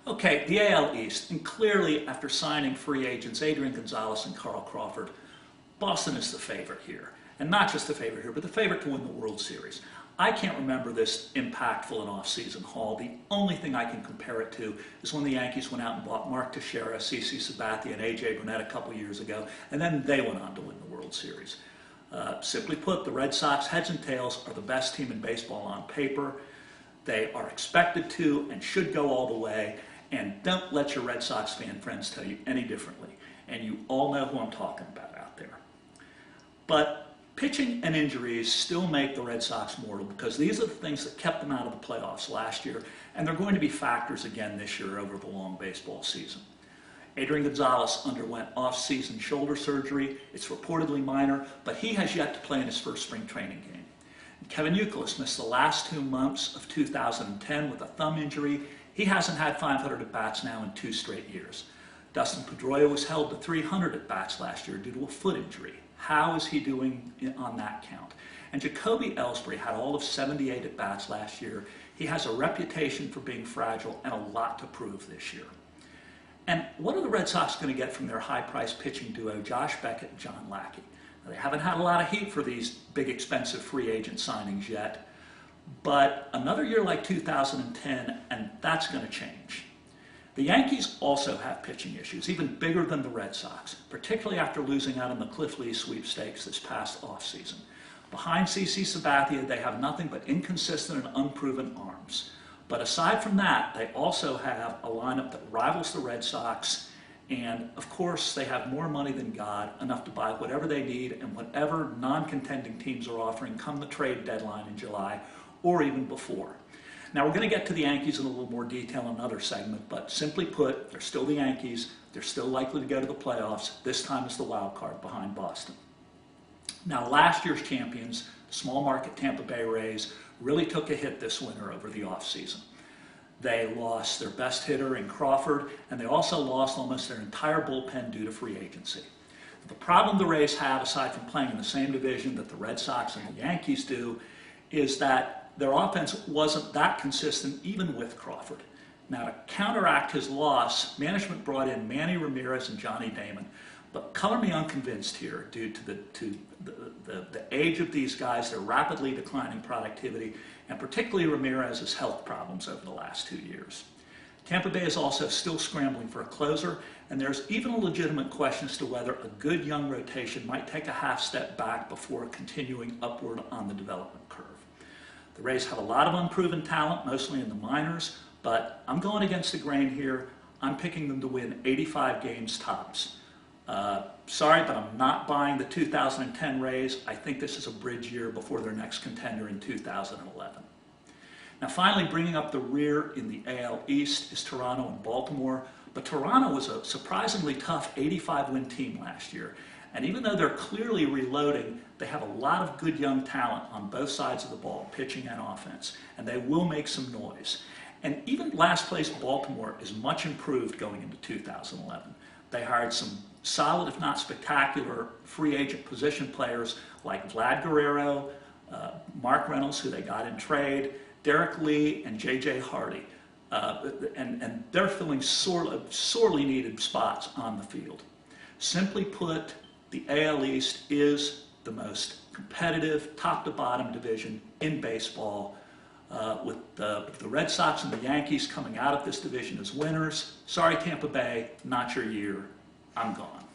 Okay, the AL East, and clearly after signing free agents Adrian Gonzalez and Carl Crawford, Boston is the favorite here. And not just the favorite here, but the favorite to win the World Series. I can't remember this impactful an off-season haul. The only thing I can compare it to is when the Yankees went out and bought Mark Teixeira, CC Sabathia, and A.J. Burnett a couple years ago, and then they went on to win the World Series. Simply put, the Red Sox, heads and tails, are the best team in baseball on paper. They are expected to and should go all the way, and don't let your Red Sox fan friends tell you any differently. And you all know who I'm talking about out there. But pitching and injuries still make the Red Sox mortal because these are the things that kept them out of the playoffs last year, and they're going to be factors again this year over the long baseball season. Adrian Gonzalez underwent off-season shoulder surgery. It's reportedly minor, but he has yet to play in his first spring training game. And Kevin Youkilis missed the last 2 months of 2010 with a thumb injury. He hasn't had 500 at-bats now in 2 straight years. Dustin Pedroia was held to 300 at-bats last year due to a foot injury. How is he doing on that count? And Jacoby Ellsbury had all of 78 at-bats last year. He has a reputation for being fragile and a lot to prove this year. And what are the Red Sox going to get from their high-priced pitching duo, Josh Beckett and John Lackey? Now, they haven't had a lot of heat for these big, expensive free agent signings yet, but another year like 2010, and that's going to change. The Yankees also have pitching issues, even bigger than the Red Sox, particularly after losing out in the Cliff Lee sweepstakes this past offseason. Behind CC Sabathia, they have nothing but inconsistent and unproven arms. But aside from that, they also have a lineup that rivals the Red Sox, and of course they have more money than God, enough to buy whatever they need and whatever non-contending teams are offering come the trade deadline in July, or even before. Now we're going to get to the Yankees in a little more detail in another segment, but simply put, they're still the Yankees, they're still likely to go to the playoffs, this time as the wild card behind Boston. Now last year's champions, the small market Tampa Bay Rays, really took a hit this winter over the offseason. They lost their best hitter in Crawford, and they also lost almost their entire bullpen due to free agency. The problem the Rays have, aside from playing in the same division that the Red Sox and the Yankees do, is that their offense wasn't that consistent even with Crawford. Now to counteract his loss, management brought in Manny Ramirez and Johnny Damon. But color me unconvinced here due to the age of these guys, their rapidly declining productivity, and particularly Ramirez's health problems over the last 2 years. Tampa Bay is also still scrambling for a closer, and there's even a legitimate question as to whether a good young rotation might take a half step back before continuing upward on the development curve. The Rays have a lot of unproven talent, mostly in the minors, but I'm going against the grain here. I'm picking them to win 85 games tops. Sorry, but I'm not buying the 2010 Rays. I think this is a bridge year before their next contender in 2011. Now finally, bringing up the rear in the AL East is Toronto and Baltimore, but Toronto was a surprisingly tough 85-win team last year. And even though they're clearly reloading, they have a lot of good young talent on both sides of the ball, pitching and offense, and they will make some noise. And even last place Baltimore is much improved going into 2011. They hired some solid, if not spectacular, free agent position players like Vlad Guerrero, Mark Reynolds, who they got in trade, Derek Lee, and J.J. Hardy. And they're filling sorely needed spots on the field. Simply put, the AL East is the most competitive, top-to-bottom division in baseball, with the Red Sox and the Yankees coming out of this division as winners. Sorry, Tampa Bay, not your year. I'm gone.